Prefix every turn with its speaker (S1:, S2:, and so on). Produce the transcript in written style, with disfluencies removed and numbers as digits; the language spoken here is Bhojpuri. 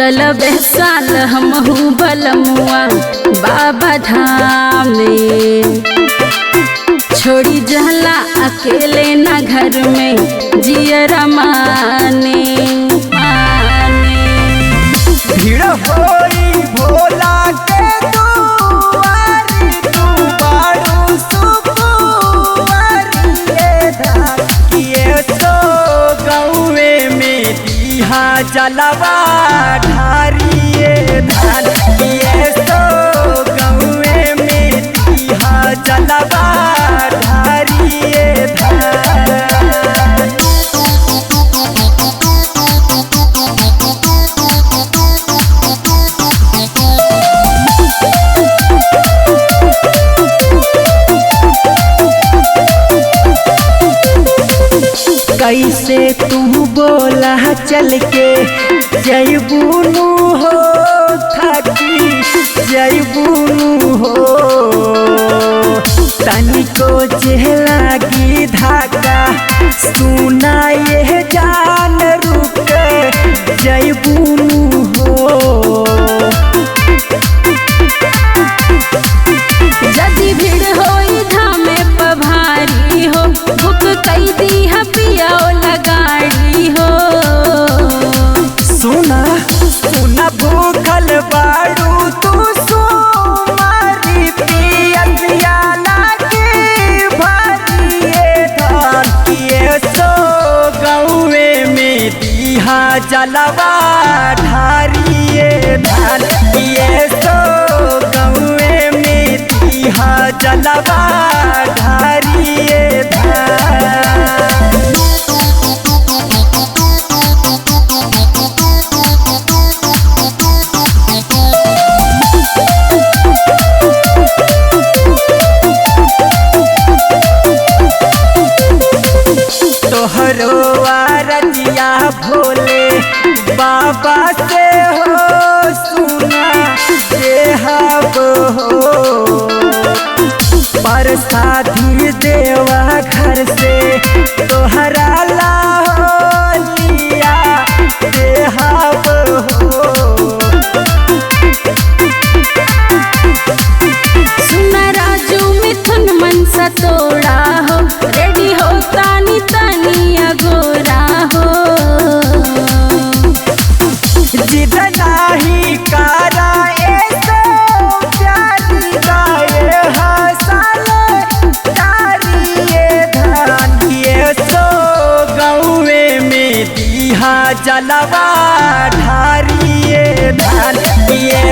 S1: चलबे साल हमहू बलमुआ बाबा धाम में। छोड़ी जहला अकेले ना घर में जियरा माने।
S2: भीड़ होई भोला के दुआरी, तू बारू सुकुमारी ये धान किए सो गौवे में दीहा जलवा ढारिए धान किए सो गौवे में दीहा जलवा ढारिए धान। कैसे तू बोला चल के जयबुनु हो थकी जयबुनु हो, तनिको लागी धाका सुना ये जान रुक जयबुनु हो।
S1: जदी भीड़ होई धामे पभारी हो, बुक कई दी पिया लगाड़ी हो।
S2: सुना सुना भूखल बाड़ू तू सुमारी पिया लागे भरिए धान किए सो गौवे में दीहा जलवा ढारिए धान किए सो गौवे में दीहा जलवा ढारिए धान। तोहरो आरतिया भोले बाबा से हो सुना देहब हो, प्रसादी देवा घर से तोहरा ला लिया देहब हो।
S1: सुना राजू मिथुन मन सतोड़ा हो, रेडी हो तानी तानी अगोरा हो।
S2: जिद नाही कारा ऐसे प्यारी गाए हसल तारिए धान किए सो गौवे में दीहा जलवा ढारिए धान किए